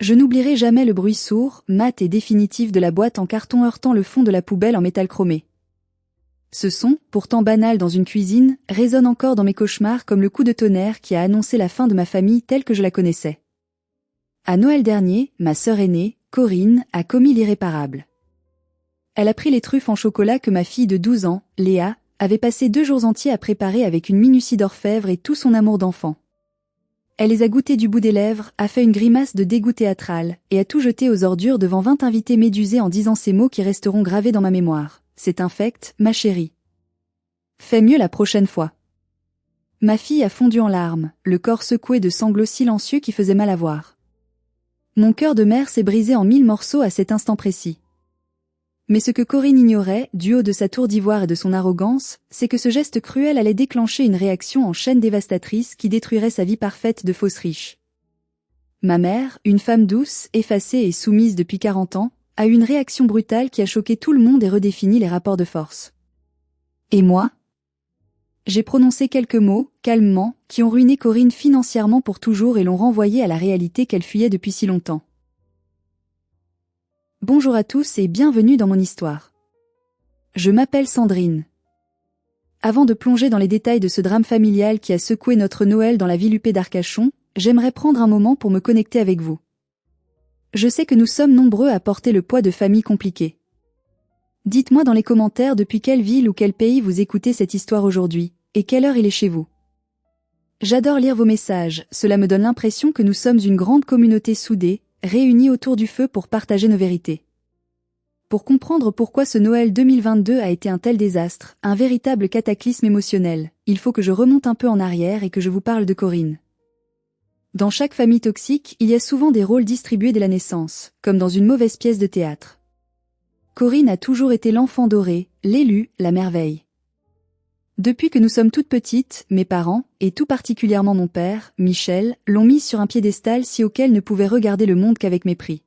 Je n'oublierai jamais le bruit sourd, mat et définitif de la boîte en carton heurtant le fond de la poubelle en métal chromé. Ce son, pourtant banal dans une cuisine, résonne encore dans mes cauchemars comme le coup de tonnerre qui a annoncé la fin de ma famille telle que je la connaissais. À Noël dernier, ma sœur aînée, Corinne, a commis l'irréparable. Elle a pris les truffes en chocolat que ma fille de 12 ans, Léa, avait passé 2 jours entiers à préparer avec une minutie d'orfèvre et tout son amour d'enfant. Elle les a goûtés du bout des lèvres, a fait une grimace de dégoût théâtral, et a tout jeté aux ordures devant 20 invités médusés en disant ces mots qui resteront gravés dans ma mémoire. C'est infect, ma chérie. Fais mieux la prochaine fois. Ma fille a fondu en larmes, le corps secoué de sanglots silencieux qui faisaient mal à voir. Mon cœur de mère s'est brisé en 1000 morceaux à cet instant précis. Mais ce que Corinne ignorait, du haut de sa tour d'ivoire et de son arrogance, c'est que ce geste cruel allait déclencher une réaction en chaîne dévastatrice qui détruirait sa vie parfaite de fausse riche. Ma mère, une femme douce, effacée et soumise depuis 40 ans, a eu une réaction brutale qui a choqué tout le monde et redéfini les rapports de force. Et moi ? J'ai prononcé quelques mots, calmement, qui ont ruiné Corinne financièrement pour toujours et l'ont renvoyée à la réalité qu'elle fuyait depuis si longtemps. Bonjour à tous et bienvenue dans mon histoire. Je m'appelle Sandrine. Avant de plonger dans les détails de ce drame familial qui a secoué notre Noël dans la ville huppée d'Arcachon, j'aimerais prendre un moment pour me connecter avec vous. Je sais que nous sommes nombreux à porter le poids de familles compliquées. Dites-moi dans les commentaires depuis quelle ville ou quel pays vous écoutez cette histoire aujourd'hui, et quelle heure il est chez vous. J'adore lire vos messages, cela me donne l'impression que nous sommes une grande communauté soudée, réunis autour du feu pour partager nos vérités. Pour comprendre pourquoi ce Noël 2022 a été un tel désastre, un véritable cataclysme émotionnel, il faut que je remonte un peu en arrière et que je vous parle de Corinne. Dans chaque famille toxique, il y a souvent des rôles distribués dès la naissance, comme dans une mauvaise pièce de théâtre. Corinne a toujours été l'enfant doré, l'élu, la merveille. Depuis que nous sommes toutes petites, mes parents, et tout particulièrement mon père, Michel, l'ont mise sur un piédestal si haut qu'elle ne pouvait regarder le monde qu'avec mépris.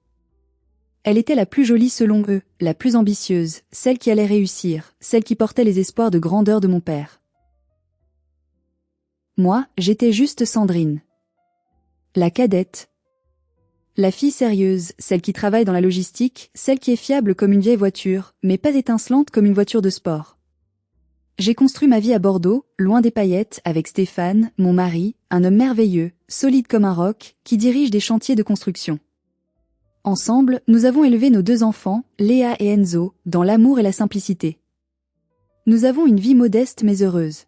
Elle était la plus jolie selon eux, la plus ambitieuse, celle qui allait réussir, celle qui portait les espoirs de grandeur de mon père. Moi, j'étais juste Sandrine. La cadette. La fille sérieuse, celle qui travaille dans la logistique, celle qui est fiable comme une vieille voiture, mais pas étincelante comme une voiture de sport. J'ai construit ma vie à Bordeaux, loin des paillettes, avec Stéphane, mon mari, un homme merveilleux, solide comme un roc, qui dirige des chantiers de construction. Ensemble, nous avons élevé nos 2 enfants, Léa et Enzo, dans l'amour et la simplicité. Nous avons une vie modeste mais heureuse.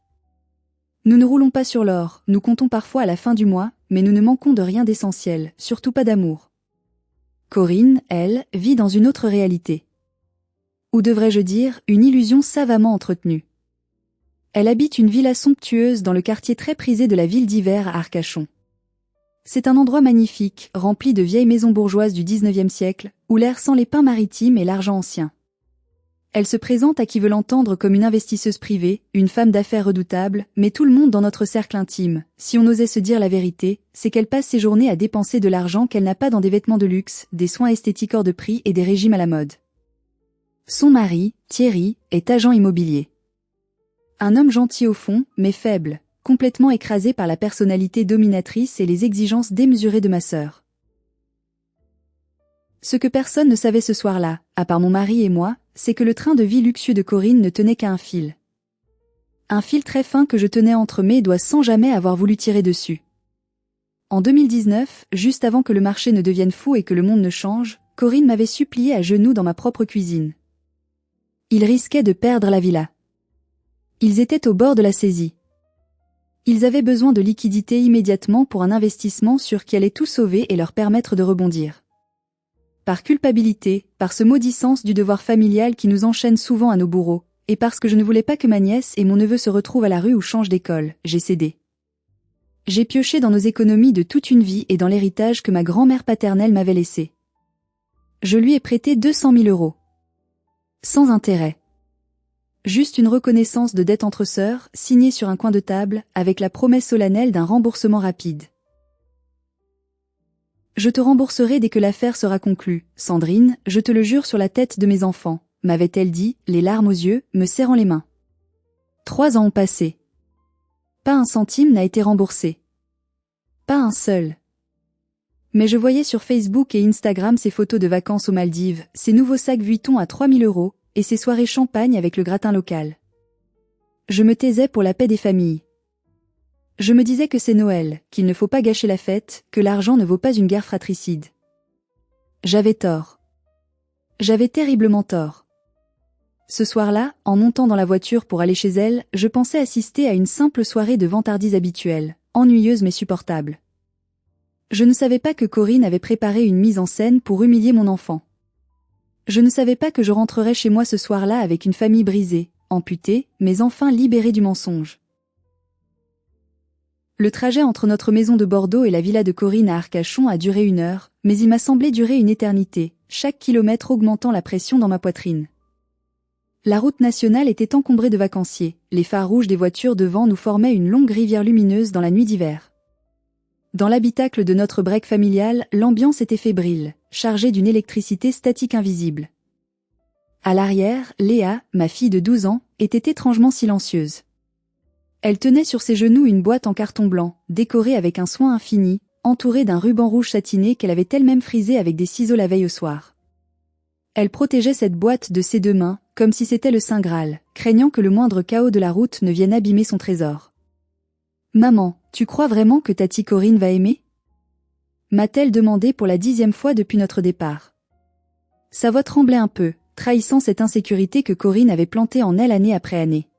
Nous ne roulons pas sur l'or, nous comptons parfois à la fin du mois, mais nous ne manquons de rien d'essentiel, surtout pas d'amour. Corinne, elle, vit dans une autre réalité. Ou devrais-je dire, une illusion savamment entretenue. Elle habite une villa somptueuse dans le quartier très prisé de la ville d'Hiver à Arcachon. C'est un endroit magnifique, rempli de vieilles maisons bourgeoises du 19e siècle, où l'air sent les pins maritimes et l'argent ancien. Elle se présente à qui veut l'entendre comme une investisseuse privée, une femme d'affaires redoutable, mais tout le monde dans notre cercle intime, si on osait se dire la vérité, c'est qu'elle passe ses journées à dépenser de l'argent qu'elle n'a pas dans des vêtements de luxe, des soins esthétiques hors de prix et des régimes à la mode. Son mari, Thierry, est agent immobilier. Un homme gentil au fond, mais faible, complètement écrasé par la personnalité dominatrice et les exigences démesurées de ma sœur. Ce que personne ne savait ce soir-là, à part mon mari et moi, c'est que le train de vie luxueux de Corinne ne tenait qu'à un fil. Un fil très fin que je tenais entre mes doigts sans jamais avoir voulu tirer dessus. En 2019, juste avant que le marché ne devienne fou et que le monde ne change, Corinne m'avait supplié à genoux dans ma propre cuisine. Ils risquaient de perdre la villa. Ils étaient au bord de la saisie. Ils avaient besoin de liquidités immédiatement pour un investissement sûr qui allait tout sauver et leur permettre de rebondir. Par culpabilité, par ce maudit sens du devoir familial qui nous enchaîne souvent à nos bourreaux, et parce que je ne voulais pas que ma nièce et mon neveu se retrouvent à la rue ou changent d'école, j'ai cédé. J'ai pioché dans nos économies de toute une vie et dans l'héritage que ma grand-mère paternelle m'avait laissé. Je lui ai prêté 200 000 €. Sans intérêt. Juste une reconnaissance de dette entre sœurs, signée sur un coin de table, avec la promesse solennelle d'un remboursement rapide. Je te rembourserai dès que l'affaire sera conclue, Sandrine, je te le jure sur la tête de mes enfants, m'avait-elle dit, les larmes aux yeux, me serrant les mains. 3 ans ont passé. Pas un centime n'a été remboursé. Pas un seul. Mais je voyais sur Facebook et Instagram ses photos de vacances aux Maldives, ses nouveaux sacs Vuitton à 3 000 €, et ses soirées champagne avec le gratin local. Je me taisais pour la paix des familles. Je me disais que c'est Noël, qu'il ne faut pas gâcher la fête, que l'argent ne vaut pas une guerre fratricide. J'avais tort. J'avais terriblement tort. Ce soir-là, en montant dans la voiture pour aller chez elle, je pensais assister à une simple soirée de vantardise habituelle, ennuyeuse mais supportable. Je ne savais pas que Corinne avait préparé une mise en scène pour humilier mon enfant. Je ne savais pas que je rentrerais chez moi ce soir-là avec une famille brisée, amputée, mais enfin libérée du mensonge. Le trajet entre notre maison de Bordeaux et la villa de Corinne à Arcachon a duré 1 heure, mais il m'a semblé durer une éternité, chaque kilomètre augmentant la pression dans ma poitrine. La route nationale était encombrée de vacanciers, les phares rouges des voitures devant nous formaient une longue rivière lumineuse dans la nuit d'hiver. Dans l'habitacle de notre break familial, l'ambiance était fébrile, chargée d'une électricité statique invisible. À l'arrière, Léa, ma fille de 12 ans, était étrangement silencieuse. Elle tenait sur ses genoux une boîte en carton blanc, décorée avec un soin infini, entourée d'un ruban rouge satiné qu'elle avait elle-même frisé avec des ciseaux la veille au soir. Elle protégeait cette boîte de ses 2 mains, comme si c'était le Saint Graal, craignant que le moindre chaos de la route ne vienne abîmer son trésor. « Maman, tu crois vraiment que Tati Corinne va aimer ?» m'a-t-elle demandé pour la 10e fois depuis notre départ. Sa voix tremblait un peu, trahissant cette insécurité que Corinne avait plantée en elle année après année.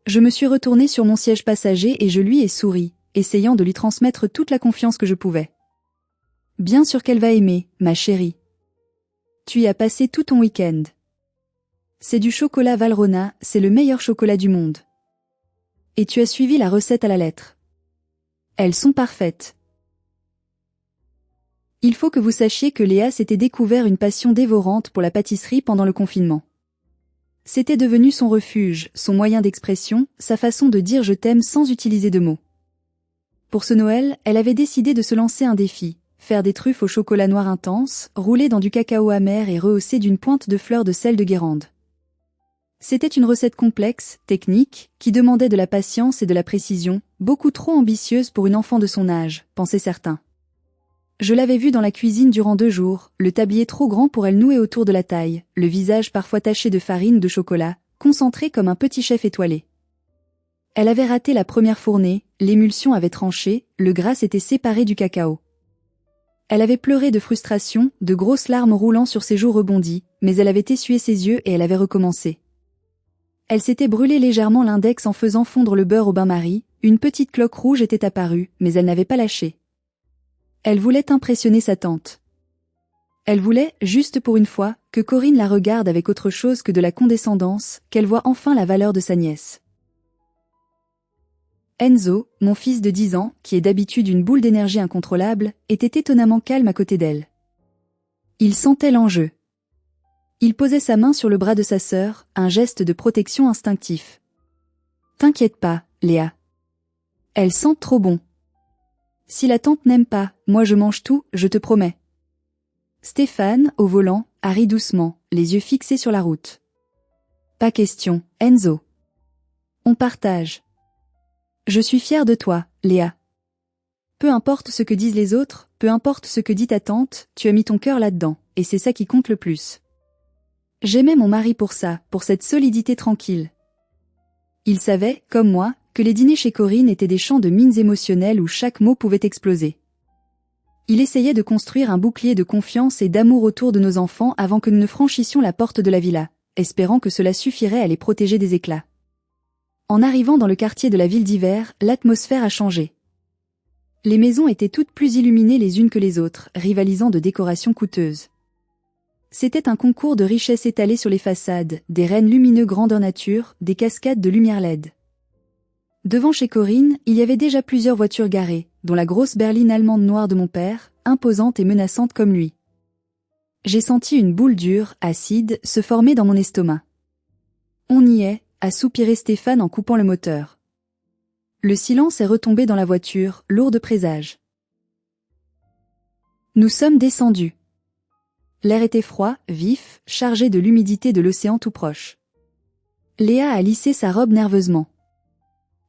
Je me suis retournée sur mon siège passager et je lui ai souri, essayant de lui transmettre toute la confiance que je pouvais. « Bien sûr qu'elle va aimer, ma chérie. Tu y as passé tout ton week-end. C'est du chocolat Valrhona, c'est le meilleur chocolat du monde. Et tu as suivi la recette à la lettre. Elles sont parfaites. » Il faut que vous sachiez que Léa s'était découvert une passion dévorante pour la pâtisserie pendant le confinement. C'était devenu son refuge, son moyen d'expression, sa façon de dire je t'aime sans utiliser de mots. Pour ce Noël, elle avait décidé de se lancer un défi, faire des truffes au chocolat noir intense, roulées dans du cacao amer et rehaussées d'une pointe de fleurs de sel de Guérande. C'était une recette complexe, technique, qui demandait de la patience et de la précision, beaucoup trop ambitieuse pour une enfant de son âge, pensaient certains. Je l'avais vue dans la cuisine durant 2 jours, le tablier trop grand pour elle noué autour de la taille, le visage parfois taché de farine ou de chocolat, concentré comme un petit chef étoilé. Elle avait raté la première fournée, l'émulsion avait tranché, le gras s'était séparé du cacao. Elle avait pleuré de frustration, de grosses larmes roulant sur ses joues rebondies, mais elle avait essuyé ses yeux et elle avait recommencé. Elle s'était brûlé légèrement l'index en faisant fondre le beurre au bain-marie, une petite cloque rouge était apparue, mais elle n'avait pas lâché. Elle voulait impressionner sa tante. Elle voulait, juste pour une fois, que Corinne la regarde avec autre chose que de la condescendance, qu'elle voie enfin la valeur de sa nièce. Enzo, mon fils de 10 ans, qui est d'habitude une boule d'énergie incontrôlable, était étonnamment calme à côté d'elle. Il sentait l'enjeu. Il posait sa main sur le bras de sa sœur, un geste de protection instinctif. « T'inquiète pas, Léa. Elles sentent trop bon. Si la tante n'aime pas, moi je mange tout, je te promets. » Stéphane, au volant, a ri doucement, les yeux fixés sur la route. « Pas question, Enzo. On partage. Je suis fière de toi, Léa. Peu importe ce que disent les autres, peu importe ce que dit ta tante, tu as mis ton cœur là-dedans, et c'est ça qui compte le plus. J'aimais mon mari pour ça, pour cette solidité tranquille. » Il savait, comme moi, que les dîners chez Corinne étaient des champs de mines émotionnelles où chaque mot pouvait exploser. Il essayait de construire un bouclier de confiance et d'amour autour de nos enfants avant que nous ne franchissions la porte de la villa, espérant que cela suffirait à les protéger des éclats. En arrivant dans le quartier de la ville d'hiver, l'atmosphère a changé. Les maisons étaient toutes plus illuminées les unes que les autres, rivalisant de décorations coûteuses. C'était un concours de richesse étalé sur les façades, des rennes lumineux grandeur nature, des cascades de lumière LED. Devant chez Corinne, il y avait déjà plusieurs voitures garées, dont la grosse berline allemande noire de mon père, imposante et menaçante comme lui. J'ai senti une boule dure, acide, se former dans mon estomac. « On y est », a soupiré Stéphane en coupant le moteur. Le silence est retombé dans la voiture, lourd de présages. Nous sommes descendus. L'air était froid, vif, chargé de l'humidité de l'océan tout proche. Léa a lissé sa robe nerveusement.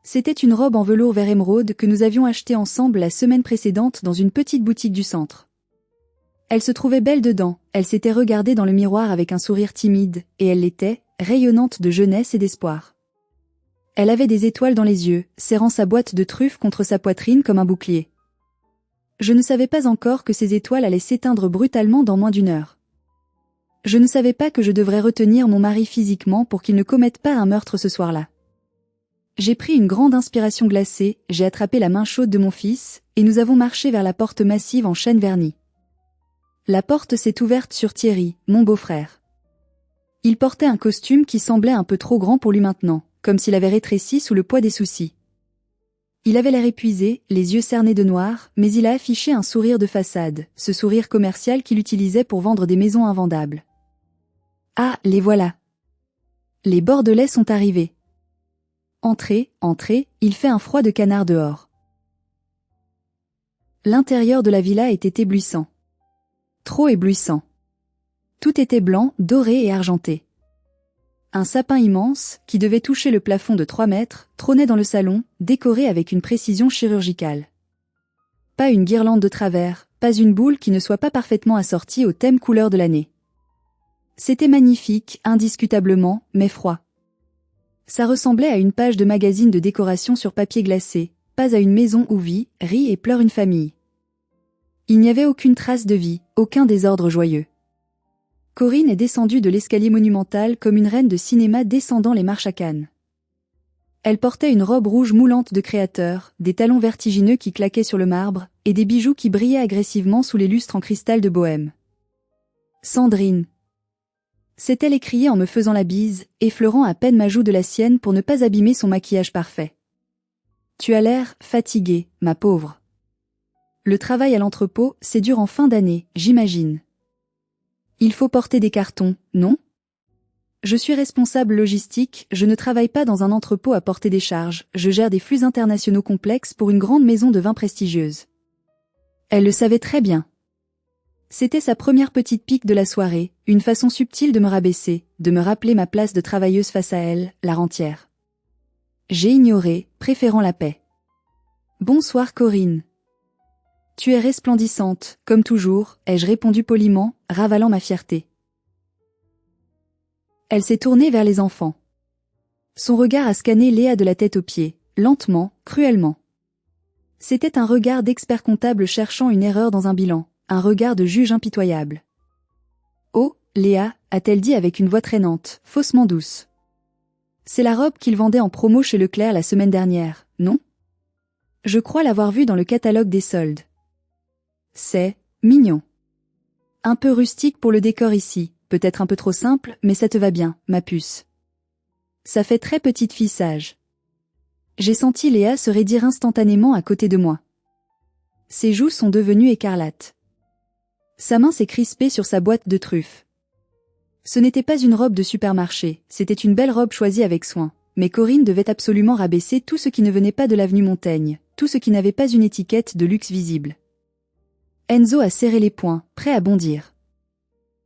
C'était une robe en velours vert émeraude que nous avions achetée ensemble la semaine précédente dans une petite boutique du centre. Elle se trouvait belle dedans, elle s'était regardée dans le miroir avec un sourire timide, et elle l'était, rayonnante de jeunesse et d'espoir. Elle avait des étoiles dans les yeux, serrant sa boîte de truffes contre sa poitrine comme un bouclier. Je ne savais pas encore que ces étoiles allaient s'éteindre brutalement dans moins d'une heure. Je ne savais pas que je devrais retenir mon mari physiquement pour qu'il ne commette pas un meurtre ce soir-là. J'ai pris une grande inspiration glacée, j'ai attrapé la main chaude de mon fils, et nous avons marché vers la porte massive en chêne verni. La porte s'est ouverte sur Thierry, mon beau-frère. Il portait un costume qui semblait un peu trop grand pour lui maintenant, comme s'il avait rétréci sous le poids des soucis. Il avait l'air épuisé, les yeux cernés de noir, mais il a affiché un sourire de façade, ce sourire commercial qu'il utilisait pour vendre des maisons invendables. Ah, les voilà. Les Bordelais sont arrivés. Entrez, entrez, il fait un froid de canard dehors. L'intérieur de la villa était éblouissant. Trop éblouissant. Tout était blanc, doré et argenté. Un sapin immense, qui devait toucher le plafond de 3 mètres, trônait dans le salon, décoré avec une précision chirurgicale. Pas une guirlande de travers, pas une boule qui ne soit pas parfaitement assortie au thème couleur de l'année. C'était magnifique, indiscutablement, mais froid. Ça ressemblait à une page de magazine de décoration sur papier glacé, pas à une maison où vit, rit et pleure une famille. Il n'y avait aucune trace de vie, aucun désordre joyeux. Corinne est descendue de l'escalier monumental comme une reine de cinéma descendant les marches à Cannes. Elle portait une robe rouge moulante de créateur, des talons vertigineux qui claquaient sur le marbre, et des bijoux qui brillaient agressivement sous les lustres en cristal de bohème. Sandrine. S'est-elle écriée en me faisant la bise, effleurant à peine ma joue de la sienne pour ne pas abîmer son maquillage parfait. Tu as l'air fatiguée, ma pauvre. Le travail à l'entrepôt, c'est dur en fin d'année, j'imagine. Il faut porter des cartons, non? Je suis responsable logistique, je ne travaille pas dans un entrepôt à porter des charges, je gère des flux internationaux complexes pour une grande maison de vin prestigieuse. Elle le savait très bien. C'était sa première petite pique de la soirée, une façon subtile de me rabaisser, de me rappeler ma place de travailleuse face à elle, la rentière. J'ai ignoré, préférant la paix. Bonsoir Corinne. Tu es resplendissante, comme toujours, ai-je répondu poliment, ravalant ma fierté. Elle s'est tournée vers les enfants. Son regard a scanné Léa de la tête aux pieds, lentement, cruellement. C'était un regard d'expert comptable cherchant une erreur dans un bilan, un regard de juge impitoyable. Oh, Léa, a-t-elle dit avec une voix traînante, faussement douce. C'est la robe qu'il vendait en promo chez Leclerc la semaine dernière, non? Je crois l'avoir vue dans le catalogue des soldes. C'est mignon. Un peu rustique pour le décor ici, peut-être un peu trop simple, mais ça te va bien, ma puce. Ça fait très petite fille sage. J'ai senti Léa se raidir instantanément à côté de moi. Ses joues sont devenues écarlates. Sa main s'est crispée sur sa boîte de truffes. Ce n'était pas une robe de supermarché, c'était une belle robe choisie avec soin, mais Corinne devait absolument rabaisser tout ce qui ne venait pas de l'avenue Montaigne, tout ce qui n'avait pas une étiquette de luxe visible. Enzo a serré les poings, prêt à bondir.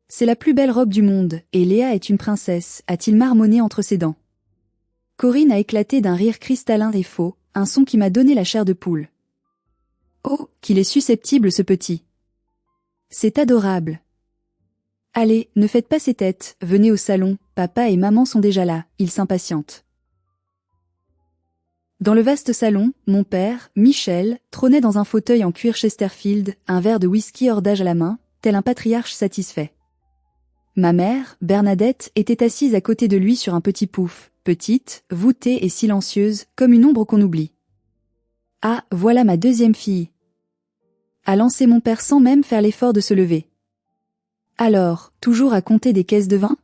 C'est la plus belle robe du monde, et Léa est une princesse, a-t-il marmonné entre ses dents. Corinne a éclaté d'un rire cristallin et faux, un son qui m'a donné la chair de poule. Oh, qu'il est susceptible ce petit. C'est adorable. Allez, ne faites pas ces têtes, venez au salon, papa et maman sont déjà là, ils s'impatientent. Dans le vaste salon, mon père, Michel, trônait dans un fauteuil en cuir Chesterfield, un verre de whisky hors d'âge à la main, tel un patriarche satisfait. Ma mère, Bernadette, était assise à côté de lui sur un petit pouf, petite, voûtée et silencieuse, comme une ombre qu'on oublie. Ah, voilà ma deuxième fille. A lancé mon père sans même faire l'effort de se lever. Alors, toujours à compter des caisses de vin?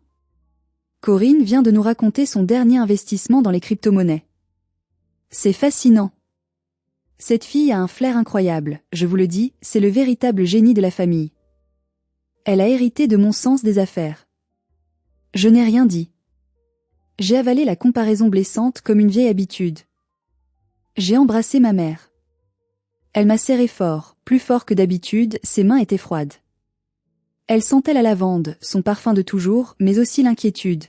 Corinne vient de nous raconter son dernier investissement dans les crypto-monnaies. C'est fascinant. Cette fille a un flair incroyable, je vous le dis, c'est le véritable génie de la famille. Elle a hérité de mon sens des affaires. Je n'ai rien dit. J'ai avalé la comparaison blessante comme une vieille habitude. J'ai embrassé ma mère. Elle m'a serré fort, plus fort que d'habitude, ses mains étaient froides. Elle sentait la lavande, son parfum de toujours, mais aussi l'inquiétude.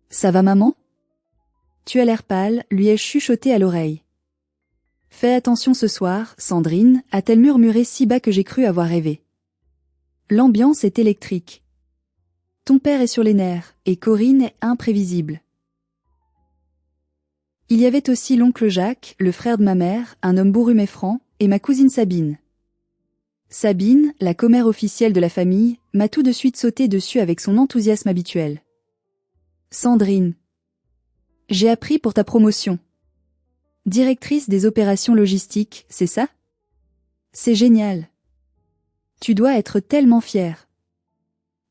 Ça va maman? tu as l'air pâle, lui ai-je chuchoté à l'oreille. Fais attention ce soir, Sandrine, a-t-elle murmuré si bas que j'ai cru avoir rêvé. L'ambiance est électrique. Ton père est sur les nerfs, et Corinne est imprévisible. Il y avait aussi l'oncle Jacques, le frère de ma mère, un homme bourru mais franc, et ma cousine Sabine. Sabine, la commère officielle de la famille, m'a tout de suite sauté dessus avec son enthousiasme habituel. Sandrine. J'ai appris pour ta promotion. Directrice des opérations logistiques, c'est ça? C'est génial. Tu dois être tellement fière.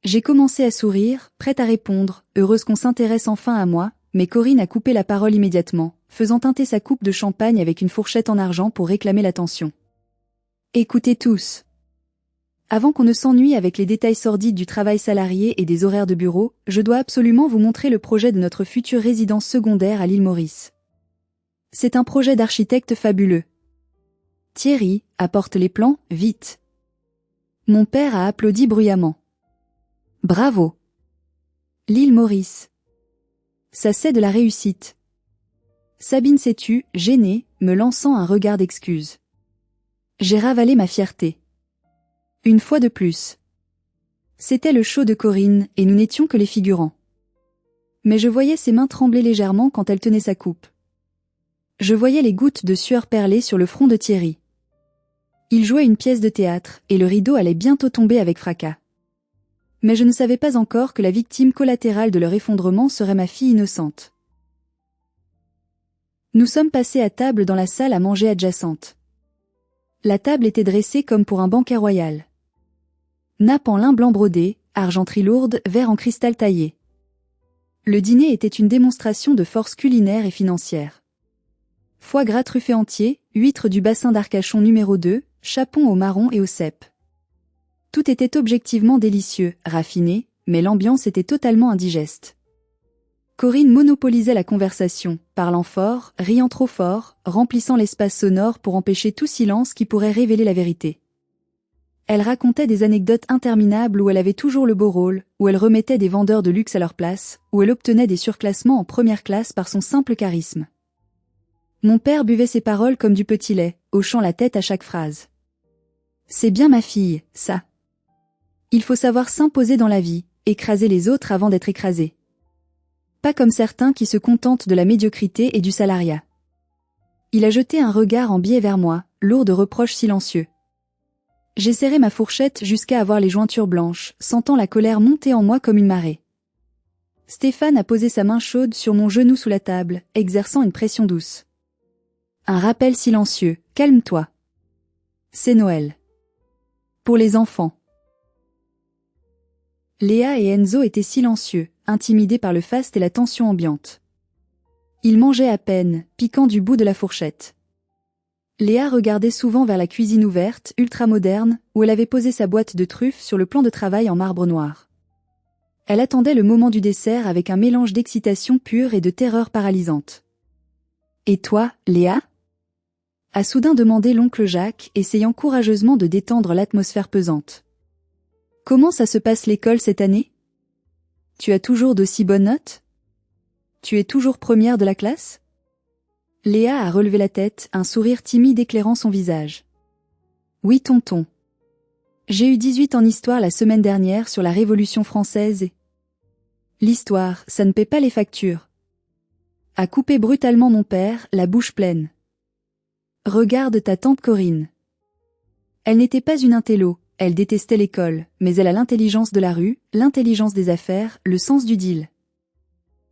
J'ai commencé à sourire, prête à répondre, heureuse qu'on s'intéresse enfin à moi, mais Corinne a coupé la parole immédiatement, faisant teinter sa coupe de champagne avec une fourchette en argent pour réclamer l'attention. Écoutez tous. Avant qu'on ne s'ennuie avec les détails sordides du travail salarié et des horaires de bureau, je dois absolument vous montrer le projet de notre future résidence secondaire à l'île Maurice. C'est un projet d'architecte fabuleux. Thierry, apporte les plans, vite. Mon père a applaudi bruyamment. Bravo. L'île Maurice. Ça c'est de la réussite. Sabine s'est tue, gênée, me lançant un regard d'excuse. J'ai ravalé ma fierté. Une fois de plus. C'était le show de Corinne, et nous n'étions que les figurants. Mais je voyais ses mains trembler légèrement quand elle tenait sa coupe. Je voyais les gouttes de sueur perler sur le front de Thierry. Il jouait une pièce de théâtre, et le rideau allait bientôt tomber avec fracas. Mais je ne savais pas encore que la victime collatérale de leur effondrement serait ma fille innocente. Nous sommes passés à table dans la salle à manger adjacente. La table était dressée comme pour un banquet royal. Nappe en lin blanc brodé, argenterie lourde, verre en cristal taillé. Le dîner était une démonstration de force culinaire et financière. Foie gras truffé entier, huîtres du bassin d'Arcachon numéro 2, chapon au marron et au cèpe. Tout était objectivement délicieux, raffiné, mais l'ambiance était totalement indigeste. Corinne monopolisait la conversation, parlant fort, riant trop fort, remplissant l'espace sonore pour empêcher tout silence qui pourrait révéler la vérité. Elle racontait des anecdotes interminables où elle avait toujours le beau rôle, où elle remettait des vendeurs de luxe à leur place, où elle obtenait des surclassements en première classe par son simple charisme. Mon père buvait ses paroles comme du petit lait, hochant la tête à chaque phrase. C'est bien ma fille, ça. Il faut savoir s'imposer dans la vie, écraser les autres avant d'être écrasé. Pas comme certains qui se contentent de la médiocrité et du salariat. Il a jeté un regard en biais vers moi, lourd de reproches silencieux. J'ai serré ma fourchette jusqu'à avoir les jointures blanches, sentant la colère monter en moi comme une marée. Stéphane a posé sa main chaude sur mon genou sous la table, exerçant une pression douce. Un rappel silencieux, calme-toi. C'est Noël. Pour les enfants. Léa et Enzo étaient silencieux, intimidés par le faste et la tension ambiante. Ils mangeaient à peine, piquant du bout de la fourchette. Léa regardait souvent vers la cuisine ouverte, ultramoderne, où elle avait posé sa boîte de truffes sur le plan de travail en marbre noir. Elle attendait le moment du dessert avec un mélange d'excitation pure et de terreur paralysante. « Et toi, Léa ?» a soudain demandé l'oncle Jacques, essayant courageusement de détendre l'atmosphère pesante. « Comment ça se passe l'école cette année? Tu as toujours d'aussi bonnes notes? Tu es toujours première de la classe ?» Léa a relevé la tête, un sourire timide éclairant son visage. « Oui tonton. J'ai eu 18 en histoire la semaine dernière sur la Révolution française et... L'histoire, ça ne paie pas les factures. » A coupé brutalement mon père, la bouche pleine. « Regarde ta tante Corinne. Elle n'était pas une intello, elle détestait l'école, mais elle a l'intelligence de la rue, l'intelligence des affaires, le sens du deal.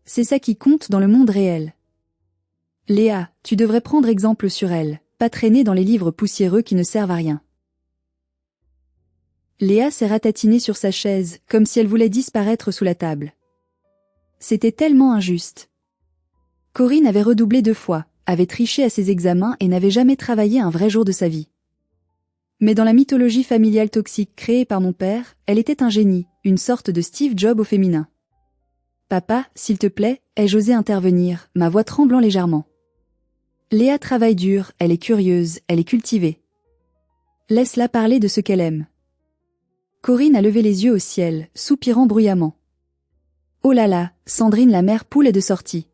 C'est ça qui compte dans le monde réel. Léa, tu devrais prendre exemple sur elle, pas traîner dans les livres poussiéreux qui ne servent à rien. » Léa s'est ratatinée sur sa chaise, comme si elle voulait disparaître sous la table. C'était tellement injuste. Corinne avait redoublé 2 fois, avait triché à ses examens et n'avait jamais travaillé un vrai jour de sa vie. Mais dans la mythologie familiale toxique créée par mon père, elle était un génie, une sorte de Steve Jobs au féminin. « Papa, s'il te plaît, ai-je osé intervenir, ma voix tremblant légèrement. Léa travaille dur, elle est curieuse, elle est cultivée. Laisse-la parler de ce qu'elle aime. » Corinne a levé les yeux au ciel, soupirant bruyamment. « Oh là là, Sandrine la mère poule est de sortie.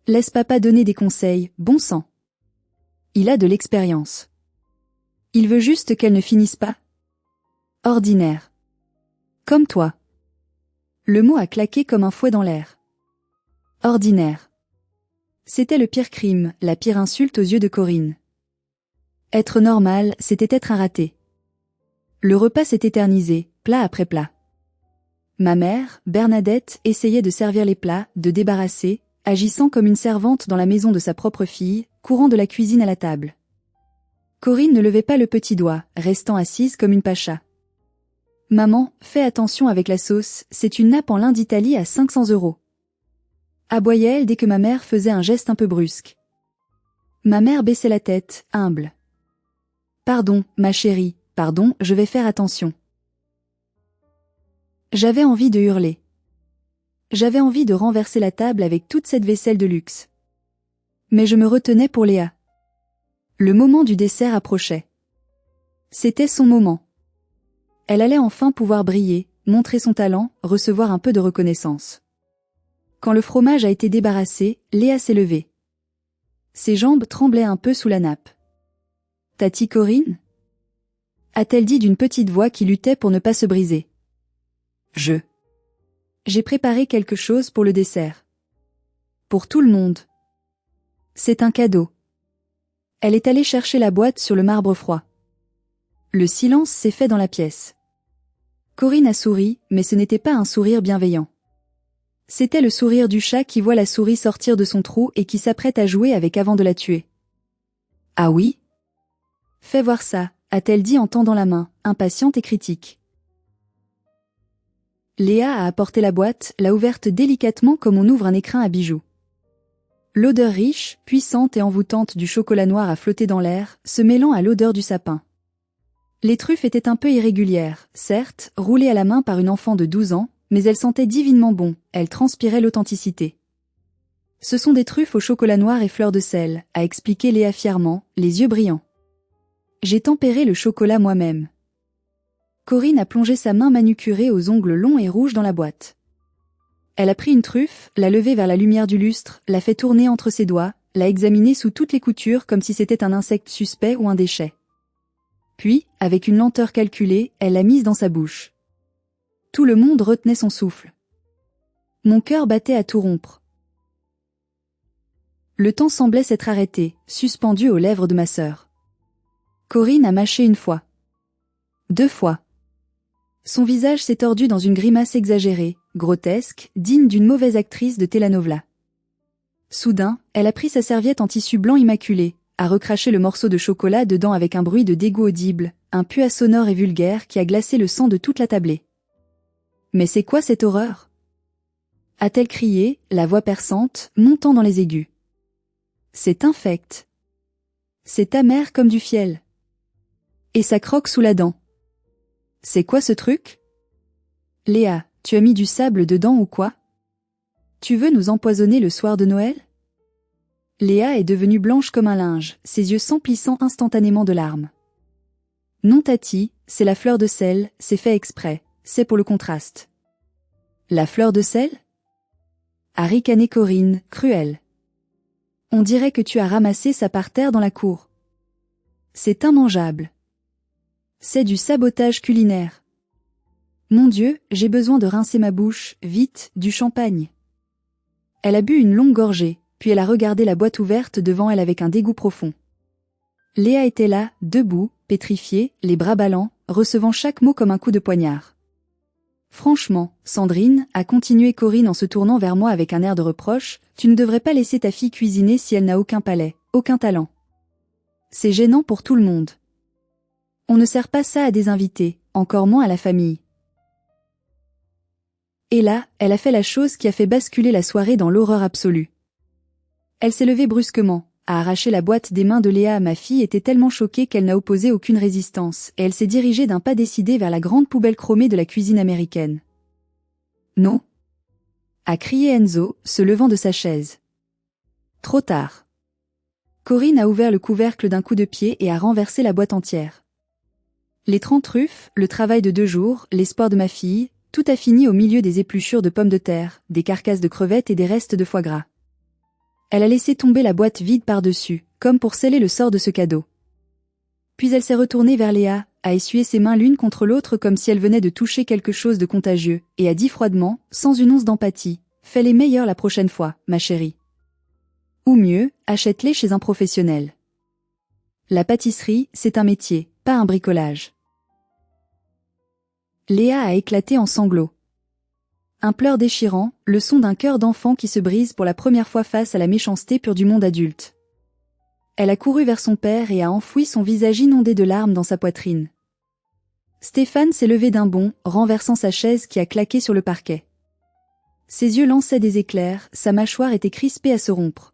Laisse papa donner des conseils, bon sang. Il a de l'expérience. Il veut juste qu'elle ne finisse pas. Ordinaire. Comme toi. Le mot a claqué comme un fouet dans l'air. Ordinaire. C'était le pire crime, la pire insulte aux yeux de Corinne. Être normal, c'était être un raté. Le repas s'est éternisé, plat après plat. Ma mère, Bernadette, essayait de servir les plats, de débarrasser, agissant comme une servante dans la maison de sa propre fille, courant de la cuisine à la table. Corinne ne levait pas le petit doigt, restant assise comme une pacha. Maman, fais attention avec la sauce, c'est une nappe en lin d'Italie à 500 €. Aboyait-elle dès que ma mère faisait un geste un peu brusque. Ma mère baissait la tête, humble. Pardon, ma chérie, pardon, je vais faire attention. J'avais envie de hurler. J'avais envie de renverser la table avec toute cette vaisselle de luxe. Mais je me retenais pour Léa. Le moment du dessert approchait. C'était son moment. Elle allait enfin pouvoir briller, montrer son talent, recevoir un peu de reconnaissance. Quand le fromage a été débarrassé, Léa s'est levée. Ses jambes tremblaient un peu sous la nappe. « Tati Corinne ?» a-t-elle dit d'une petite voix qui luttait pour ne pas se briser. J'ai préparé quelque chose pour le dessert. Pour tout le monde. C'est un cadeau. Elle est allée chercher la boîte sur le marbre froid. Le silence s'est fait dans la pièce. Corinne a souri, mais ce n'était pas un sourire bienveillant. C'était le sourire du chat qui voit la souris sortir de son trou et qui s'apprête à jouer avec avant de la tuer. « Ah oui ? Fais voir ça », a-t-elle dit en tendant la main, impatiente et critique. Léa a apporté la boîte, l'a ouverte délicatement comme on ouvre un écrin à bijoux. L'odeur riche, puissante et envoûtante du chocolat noir a flotté dans l'air, se mêlant à l'odeur du sapin. Les truffes étaient un peu irrégulières, certes, roulées à la main par une enfant de 12 ans, mais elles sentaient divinement bon, elles transpiraient l'authenticité. Ce sont des truffes au chocolat noir et fleurs de sel, a expliqué Léa fièrement, les yeux brillants. J'ai tempéré le chocolat moi-même. Corinne a plongé sa main manucurée aux ongles longs et rouges dans la boîte. Elle a pris une truffe, l'a levée vers la lumière du lustre, l'a fait tourner entre ses doigts, l'a examinée sous toutes les coutures comme si c'était un insecte suspect ou un déchet. Puis, avec une lenteur calculée, elle l'a mise dans sa bouche. Tout le monde retenait son souffle. Mon cœur battait à tout rompre. Le temps semblait s'être arrêté, suspendu aux lèvres de ma sœur. Corinne a mâché une fois. 2 fois. Son visage s'est tordu dans une grimace exagérée, grotesque, digne d'une mauvaise actrice de telenovela. Soudain, elle a pris sa serviette en tissu blanc immaculé, a recraché le morceau de chocolat dedans avec un bruit de dégoût audible, un puant sonore et vulgaire qui a glacé le sang de toute la tablée. « Mais c'est quoi cette horreur ?» a-t-elle crié, la voix perçante, montant dans les aigus. « C'est infect. C'est amer comme du fiel. Et ça croque sous la dent. C'est quoi ce truc ? Léa, tu as mis du sable dedans ou quoi ? Tu veux nous empoisonner le soir de Noël ? Léa est devenue blanche comme un linge, ses yeux s'emplissant instantanément de larmes. Non Tati, c'est la fleur de sel, c'est fait exprès, c'est pour le contraste. La fleur de sel ? A ricané Corinne, cruelle. On dirait que tu as ramassé ça par terre dans la cour. C'est immangeable. C'est du sabotage culinaire. Mon Dieu, j'ai besoin de rincer ma bouche, vite, du champagne. Elle a bu une longue gorgée, puis elle a regardé la boîte ouverte devant elle avec un dégoût profond. Léa était là, debout, pétrifiée, les bras ballants, recevant chaque mot comme un coup de poignard. Franchement, Sandrine, a continué Corinne en se tournant vers moi avec un air de reproche, tu ne devrais pas laisser ta fille cuisiner si elle n'a aucun palais, aucun talent. C'est gênant pour tout le monde. On ne sert pas ça à des invités, encore moins à la famille. Et là, elle a fait la chose qui a fait basculer la soirée dans l'horreur absolue. Elle s'est levée brusquement, a arraché la boîte des mains de Léa. Ma fille était tellement choquée qu'elle n'a opposé aucune résistance, et elle s'est dirigée d'un pas décidé vers la grande poubelle chromée de la cuisine américaine. « Non !» a crié Enzo, se levant de sa chaise. Trop tard. Corinne a ouvert le couvercle d'un coup de pied et a renversé la boîte entière. Les 30 truffes, le travail de 2 jours, l'espoir de ma fille, tout a fini au milieu des épluchures de pommes de terre, des carcasses de crevettes et des restes de foie gras. Elle a laissé tomber la boîte vide par-dessus, comme pour sceller le sort de ce cadeau. Puis elle s'est retournée vers Léa, a essuyé ses mains l'une contre l'autre comme si elle venait de toucher quelque chose de contagieux, et a dit froidement, sans une once d'empathie, « Fais les meilleurs la prochaine fois, ma chérie. Ou mieux, achète-les chez un professionnel. » La pâtisserie, c'est un métier, pas un bricolage. Léa a éclaté en sanglots. Un pleur déchirant, le son d'un cœur d'enfant qui se brise pour la première fois face à la méchanceté pure du monde adulte. Elle a couru vers son père et a enfoui son visage inondé de larmes dans sa poitrine. Stéphane s'est levé d'un bond, renversant sa chaise qui a claqué sur le parquet. Ses yeux lançaient des éclairs, sa mâchoire était crispée à se rompre.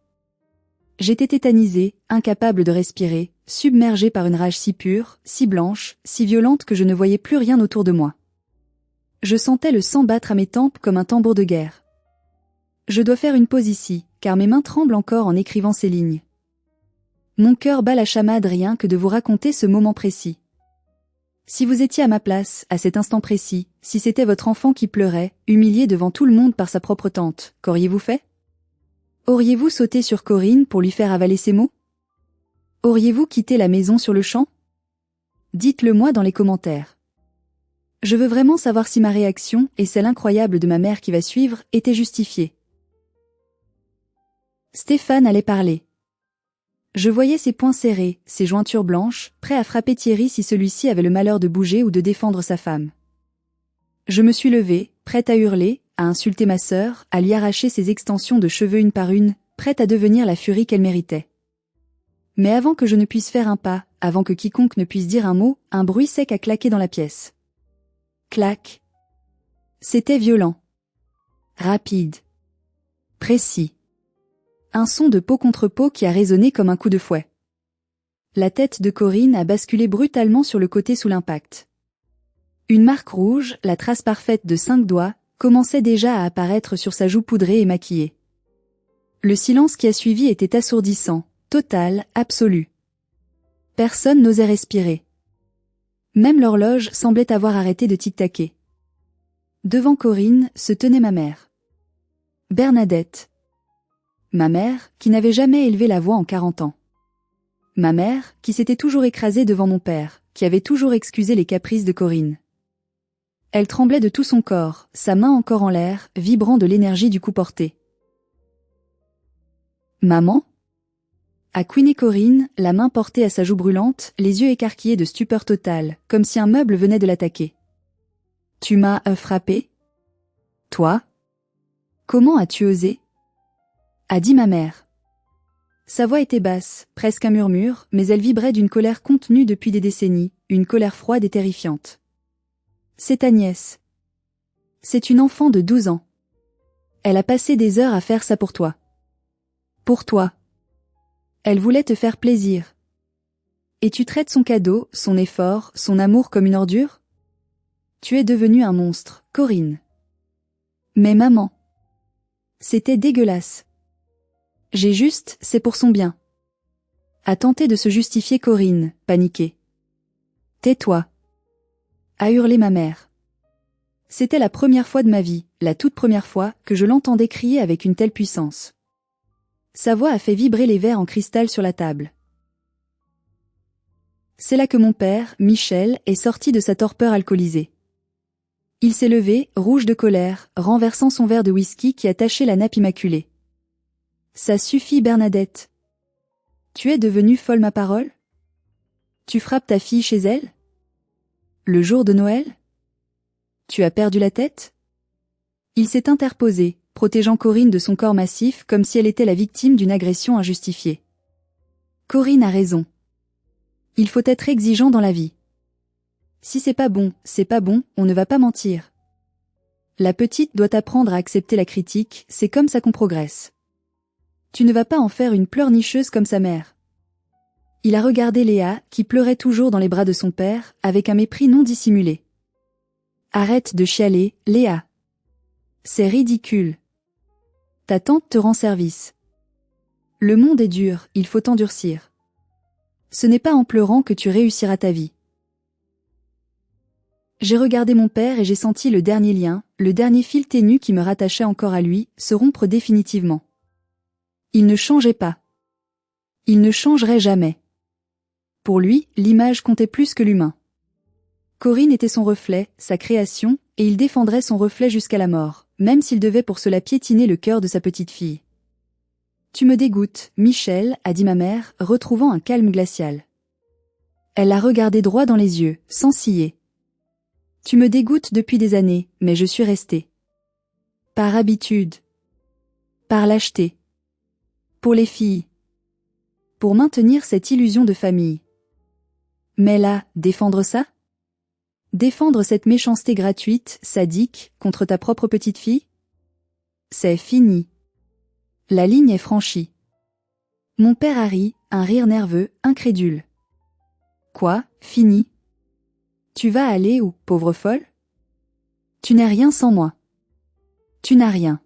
J'étais tétanisée, incapable de respirer, submergée par une rage si pure, si blanche, si violente que je ne voyais plus rien autour de moi. Je sentais le sang battre à mes tempes comme un tambour de guerre. Je dois faire une pause ici, car mes mains tremblent encore en écrivant ces lignes. Mon cœur bat la chamade rien que de vous raconter ce moment précis. Si vous étiez à ma place, à cet instant précis, si c'était votre enfant qui pleurait, humilié devant tout le monde par sa propre tante, qu'auriez-vous fait? Auriez-vous sauté sur Corinne pour lui faire avaler ces mots? Auriez-vous quitté la maison sur le champ? Dites-le moi dans les commentaires. Je veux vraiment savoir si ma réaction, et celle incroyable de ma mère qui va suivre, était justifiée. Stéphane allait parler. Je voyais ses poings serrés, ses jointures blanches, prêts à frapper Thierry si celui-ci avait le malheur de bouger ou de défendre sa femme. Je me suis levée, prête à hurler, à insulter ma sœur, à lui arracher ses extensions de cheveux une par une, prête à devenir la furie qu'elle méritait. Mais avant que je ne puisse faire un pas, avant que quiconque ne puisse dire un mot, un bruit sec a claqué dans la pièce. Clac. C'était violent. Rapide. Précis. Un son de peau contre peau qui a résonné comme un coup de fouet. La tête de Corinne a basculé brutalement sur le côté sous l'impact. Une marque rouge, la trace parfaite de 5 doigts, commençait déjà à apparaître sur sa joue poudrée et maquillée. Le silence qui a suivi était assourdissant, total, absolu. Personne n'osait respirer. Même l'horloge semblait avoir arrêté de tic-taquer. Devant Corinne se tenait ma mère. Bernadette. Ma mère, qui n'avait jamais élevé la voix en 40 ans. Ma mère, qui s'était toujours écrasée devant mon père, qui avait toujours excusé les caprices de Corinne. Elle tremblait de tout son corps, sa main encore en l'air, vibrant de l'énergie du coup porté. « Maman ?» a couiné Corinne, la main portée à sa joue brûlante, les yeux écarquillés de stupeur totale, comme si un meuble venait de l'attaquer. « Tu m'as frappé ? Toi ? Comment as-tu osé ?» a dit ma mère. Sa voix était basse, presque un murmure, mais elle vibrait d'une colère contenue depuis des décennies, une colère froide et terrifiante. C'est ta nièce. C'est une enfant de 12 ans. Elle a passé des heures à faire ça pour toi. Pour toi. Elle voulait te faire plaisir. Et tu traites son cadeau, son effort, son amour comme une ordure? Tu es devenue un monstre, Corinne. Mais maman. C'était dégueulasse. C'est pour son bien. A tenté de se justifier Corinne, paniquée. Tais-toi. A hurlé ma mère. C'était la première fois de ma vie, la toute première fois, que je l'entendais crier avec une telle puissance. Sa voix a fait vibrer les verres en cristal sur la table. C'est là que mon père, Michel, est sorti de sa torpeur alcoolisée. Il s'est levé, rouge de colère, renversant son verre de whisky qui a taché la nappe immaculée. Ça suffit Bernadette. Tu es devenue folle ma parole? Tu frappes ta fille chez elle? Le jour de Noël? Tu as perdu la tête? Il s'est interposé, protégeant Corinne de son corps massif comme si elle était la victime d'une agression injustifiée. Corinne a raison. Il faut être exigeant dans la vie. Si c'est pas bon, on ne va pas mentir. La petite doit apprendre à accepter la critique, c'est comme ça qu'on progresse. Tu ne vas pas en faire une pleurnicheuse comme sa mère. Il a regardé Léa, qui pleurait toujours dans les bras de son père, avec un mépris non dissimulé. Arrête de chialer, Léa. C'est ridicule. Ta tante te rend service. Le monde est dur, il faut t'endurcir. Ce n'est pas en pleurant que tu réussiras ta vie. J'ai regardé mon père et j'ai senti le dernier lien, le dernier fil ténu qui me rattachait encore à lui, se rompre définitivement. Il ne changeait pas. Il ne changerait jamais. Pour lui, l'image comptait plus que l'humain. Corinne était son reflet, sa création, et il défendrait son reflet jusqu'à la mort, même s'il devait pour cela piétiner le cœur de sa petite fille. Tu me dégoûtes, Michel, a dit ma mère, retrouvant un calme glacial. Elle l'a regardé droit dans les yeux, sans ciller. Tu me dégoûtes depuis des années, mais je suis restée. Par habitude. Par lâcheté. Pour les filles. Pour maintenir cette illusion de famille. Mais là, défendre ça? Défendre cette méchanceté gratuite, sadique, contre ta propre petite fille? C'est fini. La ligne est franchie. Mon père a ri, un rire nerveux, incrédule. Quoi, fini? Tu vas aller où, pauvre folle? Tu n'es rien sans moi. Tu n'as rien.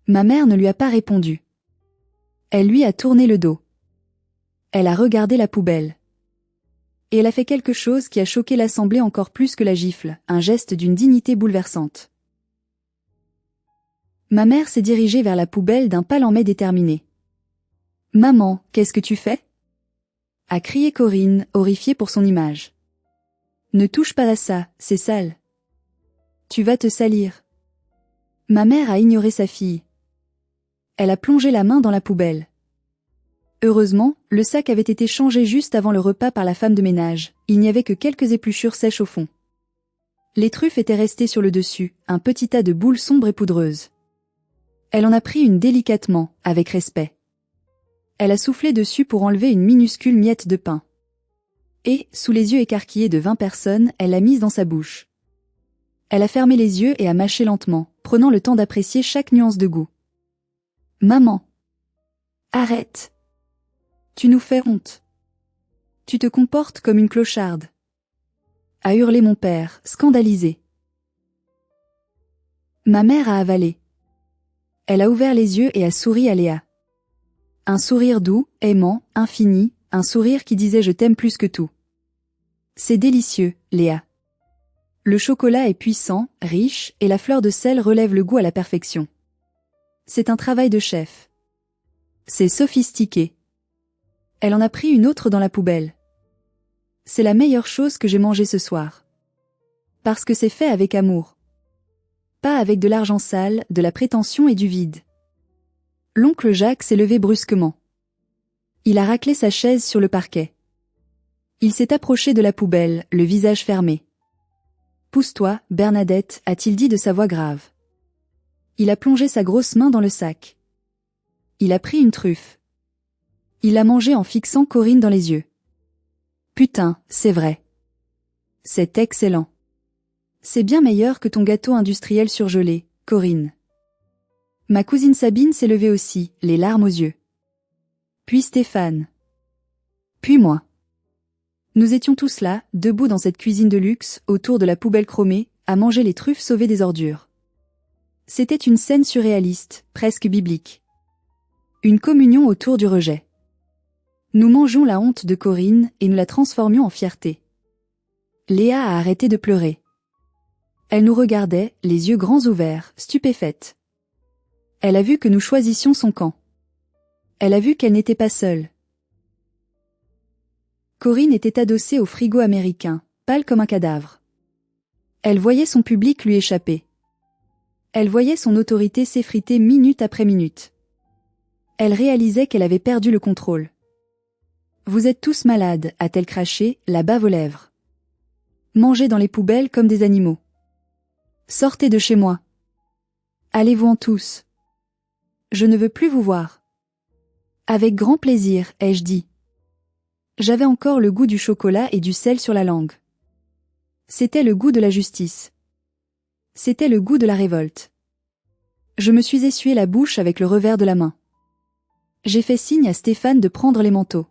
Ma mère ne lui a pas répondu. Elle lui a tourné le dos. Elle a regardé la poubelle. Et elle a fait quelque chose qui a choqué l'assemblée encore plus que la gifle, un geste d'une dignité bouleversante. Ma mère s'est dirigée vers la poubelle d'un pas lent mais déterminé. « Maman, qu'est-ce que tu fais ?» a crié Corinne, horrifiée pour son image. « Ne touche pas à ça, c'est sale. Tu vas te salir. » Ma mère a ignoré sa fille. Elle a plongé la main dans la poubelle. Heureusement, le sac avait été changé juste avant le repas par la femme de ménage, il n'y avait que quelques épluchures sèches au fond. Les truffes étaient restées sur le dessus, un petit tas de boules sombres et poudreuses. Elle en a pris une délicatement, avec respect. Elle a soufflé dessus pour enlever une minuscule miette de pain. Et, sous les yeux écarquillés de 20 personnes, elle l'a mise dans sa bouche. Elle a fermé les yeux et a mâché lentement, prenant le temps d'apprécier chaque nuance de goût. « Maman! Arrête! Tu nous fais honte. Tu te comportes comme une clocharde. » a hurlé mon père, scandalisé. Ma mère a avalé. Elle a ouvert les yeux et a souri à Léa. Un sourire doux, aimant, infini, un sourire qui disait « je t'aime plus que tout ». C'est délicieux, Léa. Le chocolat est puissant, riche, et la fleur de sel relève le goût à la perfection. C'est un travail de chef. C'est sophistiqué. Elle en a pris une autre dans la poubelle. C'est la meilleure chose que j'ai mangée ce soir. Parce que c'est fait avec amour. Pas avec de l'argent sale, de la prétention et du vide. L'oncle Jacques s'est levé brusquement. Il a raclé sa chaise sur le parquet. Il s'est approché de la poubelle, le visage fermé. « Pousse-toi, Bernadette, a-t-il dit de sa voix grave. Il a plongé sa grosse main dans le sac. Il a pris une truffe. Il l'a mangée en fixant Corinne dans les yeux. Putain, c'est vrai. C'est excellent. C'est bien meilleur que ton gâteau industriel surgelé, Corinne. Ma cousine Sabine s'est levée aussi, les larmes aux yeux. Puis Stéphane. Puis moi. Nous étions tous là, debout dans cette cuisine de luxe, autour de la poubelle chromée, à manger les truffes sauvées des ordures. C'était une scène surréaliste, presque biblique. Une communion autour du rejet. Nous mangions la honte de Corinne et nous la transformions en fierté. Léa a arrêté de pleurer. Elle nous regardait, les yeux grands ouverts, stupéfaite. Elle a vu que nous choisissions son camp. Elle a vu qu'elle n'était pas seule. Corinne était adossée au frigo américain, pâle comme un cadavre. Elle voyait son public lui échapper. Elle voyait son autorité s'effriter minute après minute. Elle réalisait qu'elle avait perdu le contrôle. « Vous êtes tous malades », a-t-elle craché, la bave aux lèvres. « Mangez dans les poubelles comme des animaux. Sortez de chez moi. Allez-vous-en tous. Je ne veux plus vous voir. » Avec grand plaisir, ai-je dit. J'avais encore le goût du chocolat et du sel sur la langue. C'était le goût de la justice. C'était le goût de la révolte. Je me suis essuyé la bouche avec le revers de la main. J'ai fait signe à Stéphane de prendre les manteaux.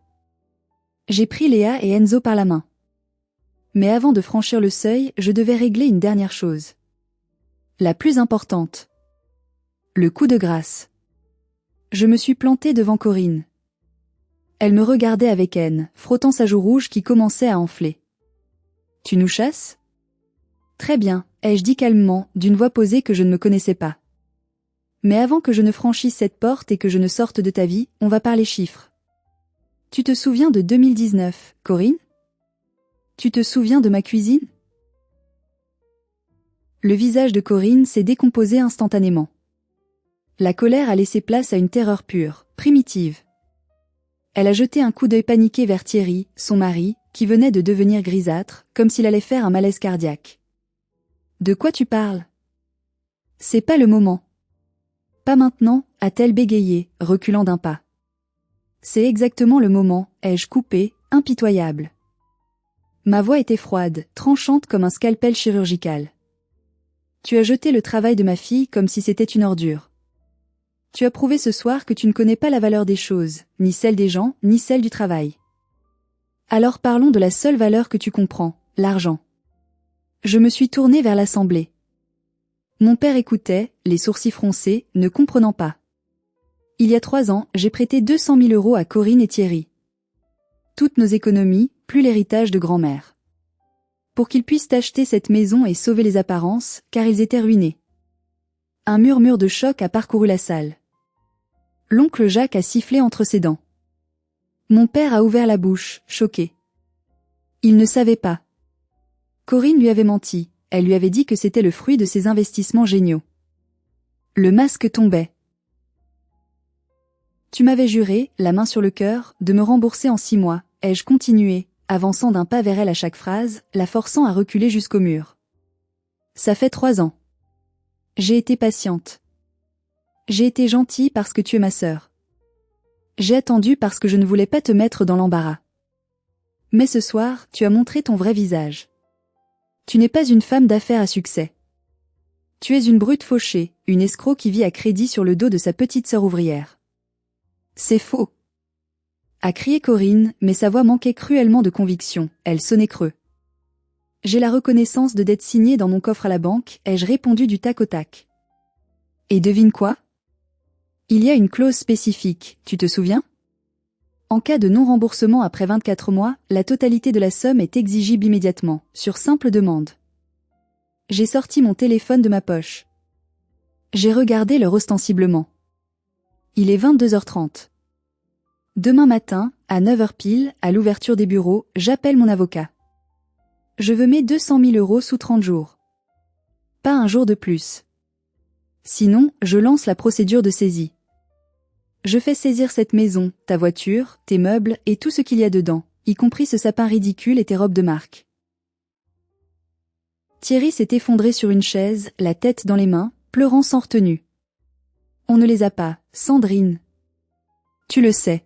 J'ai pris Léa et Enzo par la main. Mais avant de franchir le seuil, je devais régler une dernière chose. La plus importante. Le coup de grâce. Je me suis plantée devant Corinne. Elle me regardait avec haine, frottant sa joue rouge qui commençait à enfler. « Tu nous chasses ?»« Très bien, ai-je dit calmement, d'une voix posée que je ne me connaissais pas. Mais avant que je ne franchisse cette porte et que je ne sorte de ta vie, on va parler chiffres. Tu te souviens de 2019, Corinne? Tu te souviens de ma cuisine? Le visage de Corinne s'est décomposé instantanément. La colère a laissé place à une terreur pure, primitive. Elle a jeté un coup d'œil paniqué vers Thierry, son mari, qui venait de devenir grisâtre, comme s'il allait faire un malaise cardiaque. De quoi tu parles? C'est pas le moment. Pas maintenant, a-t-elle bégayé, reculant d'un pas. C'est exactement le moment, ai-je coupé, impitoyable. Ma voix était froide, tranchante comme un scalpel chirurgical. Tu as jeté le travail de ma fille comme si c'était une ordure. Tu as prouvé ce soir que tu ne connais pas la valeur des choses, ni celle des gens, ni celle du travail. Alors parlons de la seule valeur que tu comprends, l'argent. Je me suis tournée vers l'assemblée. Mon père écoutait, les sourcils froncés, ne comprenant pas. Il y a 3 ans, j'ai prêté 200 000 € à Corinne et Thierry. Toutes nos économies, plus l'héritage de grand-mère. Pour qu'ils puissent acheter cette maison et sauver les apparences, car ils étaient ruinés. Un murmure de choc a parcouru la salle. L'oncle Jacques a sifflé entre ses dents. Mon père a ouvert la bouche, choqué. Il ne savait pas. Corinne lui avait menti, elle lui avait dit que c'était le fruit de ses investissements géniaux. Le masque tombait. Tu m'avais juré, la main sur le cœur, de me rembourser en 6 mois, ai-je continué, avançant d'un pas vers elle à chaque phrase, la forçant à reculer jusqu'au mur. Ça fait 3 ans. J'ai été patiente. J'ai été gentille parce que tu es ma sœur. J'ai attendu parce que je ne voulais pas te mettre dans l'embarras. Mais ce soir, tu as montré ton vrai visage. Tu n'es pas une femme d'affaires à succès. Tu es une brute fauchée, une escroc qui vit à crédit sur le dos de sa petite sœur ouvrière. C'est faux. A crié Corinne, mais sa voix manquait cruellement de conviction, elle sonnait creux. J'ai la reconnaissance de dette signée dans mon coffre à la banque, ai-je répondu du tac au tac. Et devine quoi? Il y a une clause spécifique, tu te souviens? En cas de non-remboursement après 24 mois, la totalité de la somme est exigible immédiatement, sur simple demande. J'ai sorti mon téléphone de ma poche. J'ai regardé l'heure ostensiblement. Il est 22h30. Demain matin, à 9h pile, à l'ouverture des bureaux, j'appelle mon avocat. Je veux mes 200 000 € sous 30 jours. Pas un jour de plus. Sinon, je lance la procédure de saisie. Je fais saisir cette maison, ta voiture, tes meubles et tout ce qu'il y a dedans, y compris ce sapin ridicule et tes robes de marque. Thierry s'est effondré sur une chaise, la tête dans les mains, pleurant sans retenue. On ne les a pas, Sandrine. Tu le sais.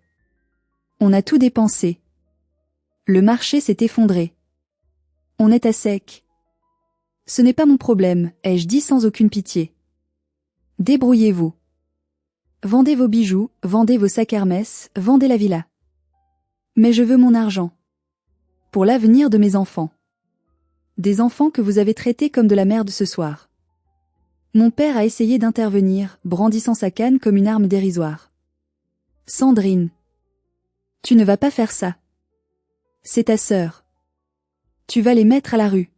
On a tout dépensé. Le marché s'est effondré. On est à sec. Ce n'est pas mon problème, ai-je dit sans aucune pitié. Débrouillez-vous. Vendez vos bijoux, vendez vos sacs Hermès, vendez la villa. Mais je veux mon argent. Pour l'avenir de mes enfants. Des enfants que vous avez traités comme de la merde ce soir. Mon père a essayé d'intervenir, brandissant sa canne comme une arme dérisoire. Sandrine. Tu ne vas pas faire ça. C'est ta sœur. Tu vas les mettre à la rue.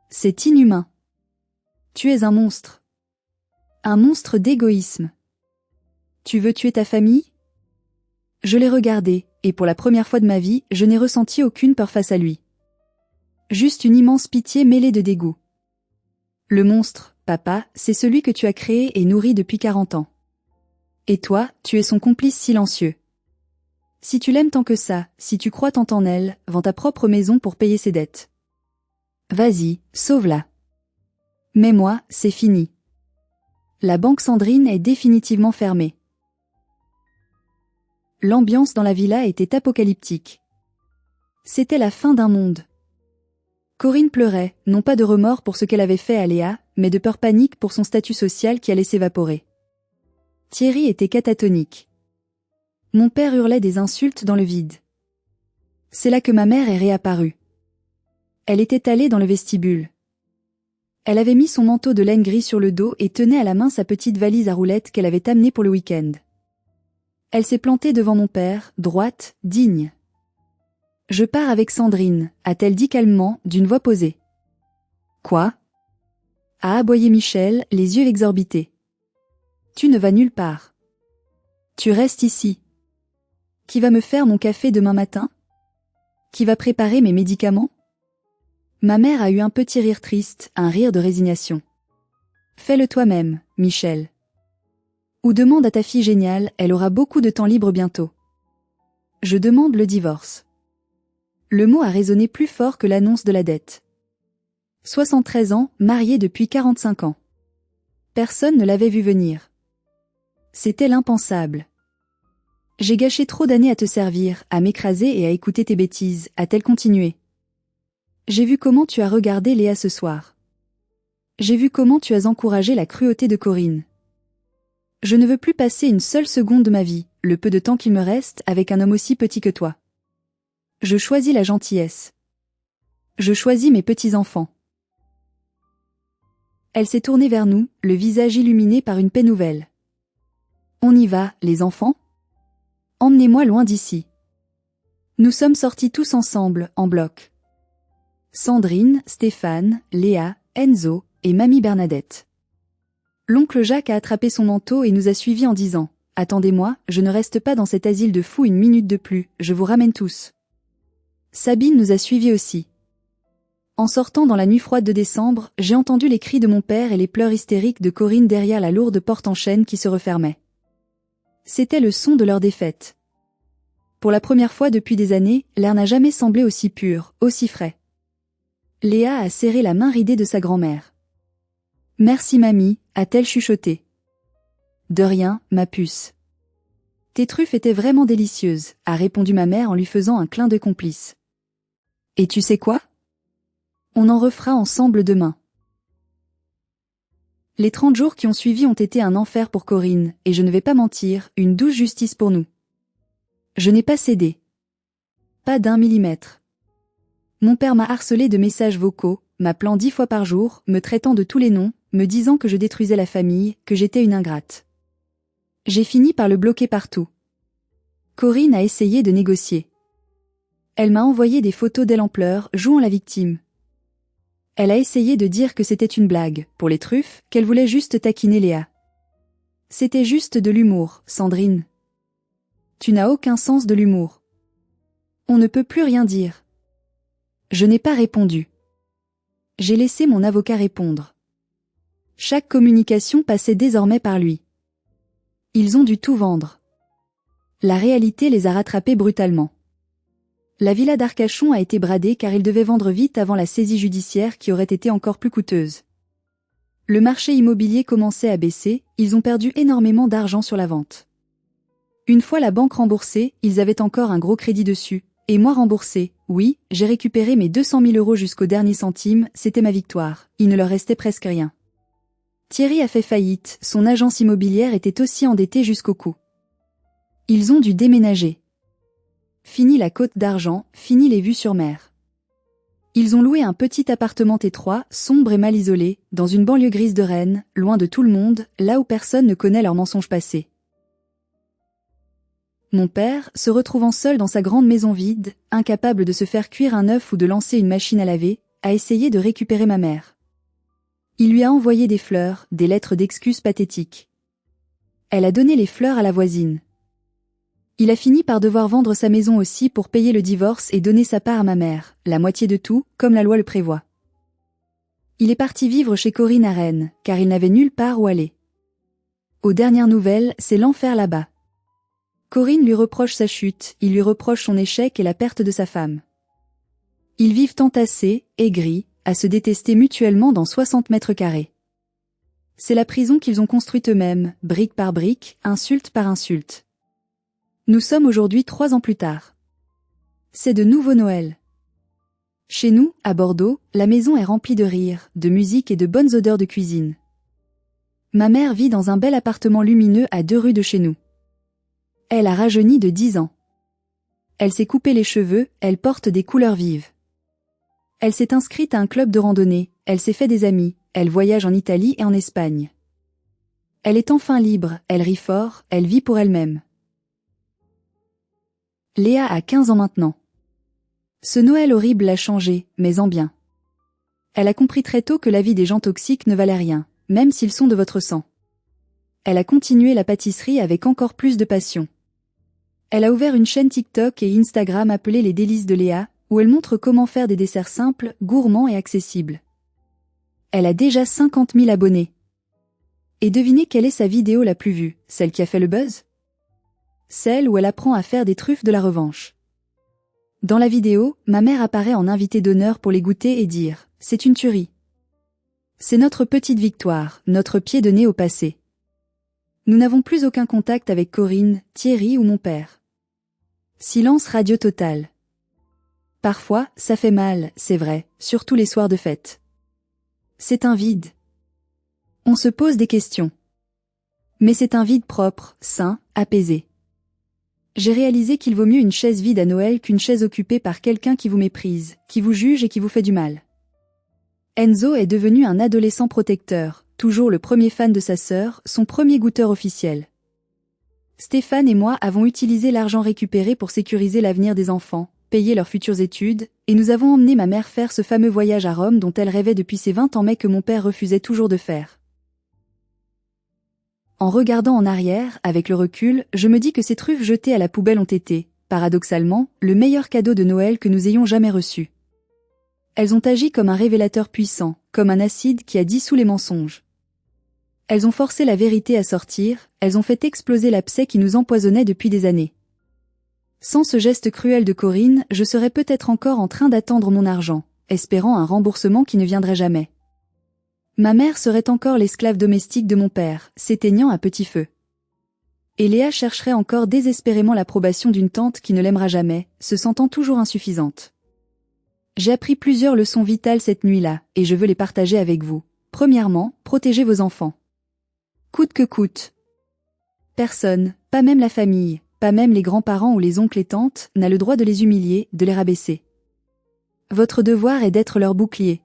C'est inhumain. Tu es un monstre. Un monstre d'égoïsme. Tu veux tuer ta famille? Je l'ai regardé, et pour la première fois de ma vie, je n'ai ressenti aucune peur face à lui. Juste une immense pitié mêlée de dégoût. Le monstre, papa, c'est celui que tu as créé et nourri depuis 40 ans. Et toi, tu es son complice silencieux. Si tu l'aimes tant que ça, si tu crois tant en elle, vends ta propre maison pour payer ses dettes. Vas-y, sauve-la. Mais moi, c'est fini. La banque Sandrine est définitivement fermée. L'ambiance dans la villa était apocalyptique. C'était la fin d'un monde. Corinne pleurait, non pas de remords pour ce qu'elle avait fait à Léa, mais de peur panique pour son statut social qui allait s'évaporer. Thierry était catatonique. Mon père hurlait des insultes dans le vide. C'est là que ma mère est réapparue. Elle était allée dans le vestibule. Elle avait mis son manteau de laine gris sur le dos et tenait à la main sa petite valise à roulettes qu'elle avait amenée pour le week-end. Elle s'est plantée devant mon père, droite, digne. « Je pars avec Sandrine », a-t-elle dit calmement, d'une voix posée. « Quoi » a aboyé Michel, les yeux exorbités. Tu ne vas nulle part. Tu restes ici. Qui va me faire mon café demain matin? Qui va préparer mes médicaments? Ma mère a eu un petit rire triste, un rire de résignation. Fais-le toi-même, Michel. Ou demande à ta fille géniale, elle aura beaucoup de temps libre bientôt. Je demande le divorce. Le mot a résonné plus fort que l'annonce de la dette. 73 ans, marié depuis 45 ans. Personne ne l'avait vu venir. C'était l'impensable. J'ai gâché trop d'années à te servir, à m'écraser et à écouter tes bêtises, a-t-elle continué. J'ai vu comment tu as regardé Léa ce soir. J'ai vu comment tu as encouragé la cruauté de Corinne. Je ne veux plus passer une seule seconde de ma vie, le peu de temps qu'il me reste, avec un homme aussi petit que toi. Je choisis la gentillesse. Je choisis mes petits-enfants. Elle s'est tournée vers nous, le visage illuminé par une paix nouvelle. On y va, les enfants? Emmenez-moi loin d'ici. Nous sommes sortis tous ensemble, en bloc. Sandrine, Stéphane, Léa, Enzo et Mamie Bernadette. L'oncle Jacques a attrapé son manteau et nous a suivis en disant « Attendez-moi, je ne reste pas dans cet asile de fous une minute de plus, je vous ramène tous. » Sabine nous a suivis aussi. En sortant dans la nuit froide de décembre, j'ai entendu les cris de mon père et les pleurs hystériques de Corinne derrière la lourde porte en chêne qui se refermait. C'était le son de leur défaite. Pour la première fois depuis des années, l'air n'a jamais semblé aussi pur, aussi frais. Léa a serré la main ridée de sa grand-mère. « Merci mamie », a-t-elle chuchoté. « De rien, ma puce. »« Tes truffes étaient vraiment délicieuses », a répondu ma mère en lui faisant un clin de complice. « Et tu sais quoi ? On en refera ensemble demain. » Les 30 jours qui ont suivi ont été un enfer pour Corinne, et je ne vais pas mentir, une douce justice pour nous. Je n'ai pas cédé. Pas d'1 millimètre. Mon père m'a harcelé de messages vocaux, m'appelant 10 fois par jour, me traitant de tous les noms, me disant que je détruisais la famille, que j'étais une ingrate. J'ai fini par le bloquer partout. Corinne a essayé de négocier. Elle m'a envoyé des photos d'elle en pleurs, jouant la victime. Elle a essayé de dire que c'était une blague, pour les truffes, qu'elle voulait juste taquiner Léa. C'était juste de l'humour, Sandrine. Tu n'as aucun sens de l'humour. On ne peut plus rien dire. Je n'ai pas répondu. J'ai laissé mon avocat répondre. Chaque communication passait désormais par lui. Ils ont dû tout vendre. La réalité les a rattrapés brutalement. La villa d'Arcachon a été bradée car ils devaient vendre vite avant la saisie judiciaire qui aurait été encore plus coûteuse. Le marché immobilier commençait à baisser, ils ont perdu énormément d'argent sur la vente. Une fois la banque remboursée, ils avaient encore un gros crédit dessus, et moi remboursé, oui, j'ai récupéré mes 200 000 € jusqu'au dernier centime, c'était ma victoire, il ne leur restait presque rien. Thierry a fait faillite, son agence immobilière était aussi endettée jusqu'au cou. Ils ont dû déménager. Fini la Côte d'Argent, fini les vues sur mer. Ils ont loué un petit appartement étroit, sombre et mal isolé, dans une banlieue grise de Rennes, loin de tout le monde, là où personne ne connaît leurs mensonges passés. Mon père, se retrouvant seul dans sa grande maison vide, incapable de se faire cuire un œuf ou de lancer une machine à laver, a essayé de récupérer ma mère. Il lui a envoyé des fleurs, des lettres d'excuses pathétiques. Elle a donné les fleurs à la voisine. Il a fini par devoir vendre sa maison aussi pour payer le divorce et donner sa part à ma mère, la moitié de tout, comme la loi le prévoit. Il est parti vivre chez Corinne à Rennes, car il n'avait nulle part où aller. Aux dernières nouvelles, c'est l'enfer là-bas. Corinne lui reproche sa chute, il lui reproche son échec et la perte de sa femme. Ils vivent entassés, aigris, à se détester mutuellement dans 60 mètres carrés. C'est la prison qu'ils ont construite eux-mêmes, brique par brique, insulte par insulte. Nous sommes aujourd'hui 3 ans plus tard. C'est de nouveau Noël. Chez nous, à Bordeaux, la maison est remplie de rires, de musique et de bonnes odeurs de cuisine. Ma mère vit dans un bel appartement lumineux à 2 rues de chez nous. Elle a rajeuni de 10 ans. Elle s'est coupé les cheveux, elle porte des couleurs vives. Elle s'est inscrite à un club de randonnée, elle s'est fait des amis, elle voyage en Italie et en Espagne. Elle est enfin libre, elle rit fort, elle vit pour elle-même. Léa a 15 ans maintenant. Ce Noël horrible l'a changée, mais en bien. Elle a compris très tôt que la vie des gens toxiques ne valait rien, même s'ils sont de votre sang. Elle a continué la pâtisserie avec encore plus de passion. Elle a ouvert une chaîne TikTok et Instagram appelée Les Délices de Léa, où elle montre comment faire des desserts simples, gourmands et accessibles. Elle a déjà 50 000 abonnés. Et devinez quelle est sa vidéo la plus vue, celle qui a fait le buzz? Celle où elle apprend à faire des truffes de la revanche. Dans la vidéo, ma mère apparaît en invitée d'honneur pour les goûter et dire « C'est une tuerie ». C'est notre petite victoire, notre pied de nez au passé. Nous n'avons plus aucun contact avec Corinne, Thierry ou mon père. Silence radio total. Parfois, ça fait mal, c'est vrai, surtout les soirs de fête. C'est un vide. On se pose des questions. Mais c'est un vide propre, sain, apaisé. J'ai réalisé qu'il vaut mieux une chaise vide à Noël qu'une chaise occupée par quelqu'un qui vous méprise, qui vous juge et qui vous fait du mal. Enzo est devenu un adolescent protecteur, toujours le premier fan de sa sœur, son premier goûteur officiel. Stéphane et moi avons utilisé l'argent récupéré pour sécuriser l'avenir des enfants, payer leurs futures études, et nous avons emmené ma mère faire ce fameux voyage à Rome dont elle rêvait depuis ses 20 ans mais que mon père refusait toujours de faire. En regardant en arrière, avec le recul, je me dis que ces truffes jetées à la poubelle ont été, paradoxalement, le meilleur cadeau de Noël que nous ayons jamais reçu. Elles ont agi comme un révélateur puissant, comme un acide qui a dissous les mensonges. Elles ont forcé la vérité à sortir, elles ont fait exploser l'abcès qui nous empoisonnait depuis des années. Sans ce geste cruel de Corinne, je serais peut-être encore en train d'attendre mon argent, espérant un remboursement qui ne viendrait jamais. Ma mère serait encore l'esclave domestique de mon père, s'éteignant à petit feu. Et Léa chercherait encore désespérément l'approbation d'une tante qui ne l'aimera jamais, se sentant toujours insuffisante. J'ai appris plusieurs leçons vitales cette nuit-là, et je veux les partager avec vous. Premièrement, protégez vos enfants. Coûte que coûte. Personne, pas même la famille, pas même les grands-parents ou les oncles et tantes, n'a le droit de les humilier, de les rabaisser. Votre devoir est d'être leur bouclier.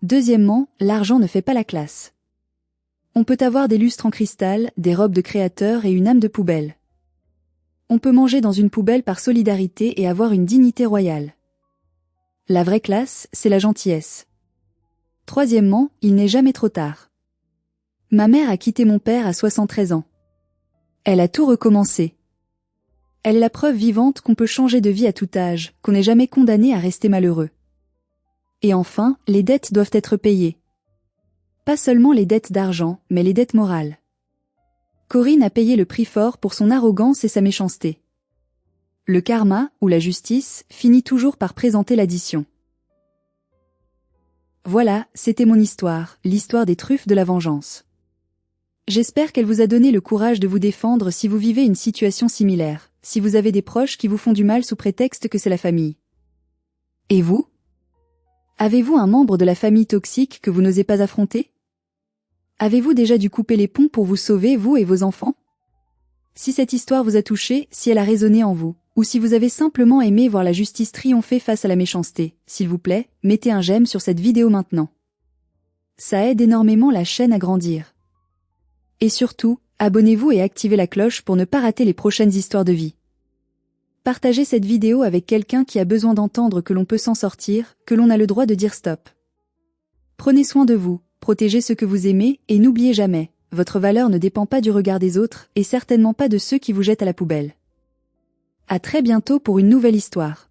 Deuxièmement, l'argent ne fait pas la classe. On peut avoir des lustres en cristal, des robes de créateur et une âme de poubelle. On peut manger dans une poubelle par solidarité et avoir une dignité royale. La vraie classe, c'est la gentillesse. Troisièmement, il n'est jamais trop tard. Ma mère a quitté mon père à 73 ans. Elle a tout recommencé. Elle est la preuve vivante qu'on peut changer de vie à tout âge, qu'on n'est jamais condamné à rester malheureux. Et enfin, les dettes doivent être payées. Pas seulement les dettes d'argent, mais les dettes morales. Corinne a payé le prix fort pour son arrogance et sa méchanceté. Le karma, ou la justice, finit toujours par présenter l'addition. Voilà, c'était mon histoire, l'histoire des truffes de la vengeance. J'espère qu'elle vous a donné le courage de vous défendre si vous vivez une situation similaire, si vous avez des proches qui vous font du mal sous prétexte que c'est la famille. Et vous? Avez-vous un membre de la famille toxique que vous n'osez pas affronter? Avez-vous déjà dû couper les ponts pour vous sauver, vous et vos enfants? Si cette histoire vous a touché, si elle a résonné en vous, ou si vous avez simplement aimé voir la justice triompher face à la méchanceté, s'il vous plaît, mettez un j'aime sur cette vidéo maintenant. Ça aide énormément la chaîne à grandir. Et surtout, abonnez-vous et activez la cloche pour ne pas rater les prochaines histoires de vie. Partagez cette vidéo avec quelqu'un qui a besoin d'entendre que l'on peut s'en sortir, que l'on a le droit de dire stop. Prenez soin de vous, protégez ceux que vous aimez et n'oubliez jamais, votre valeur ne dépend pas du regard des autres et certainement pas de ceux qui vous jettent à la poubelle. À très bientôt pour une nouvelle histoire.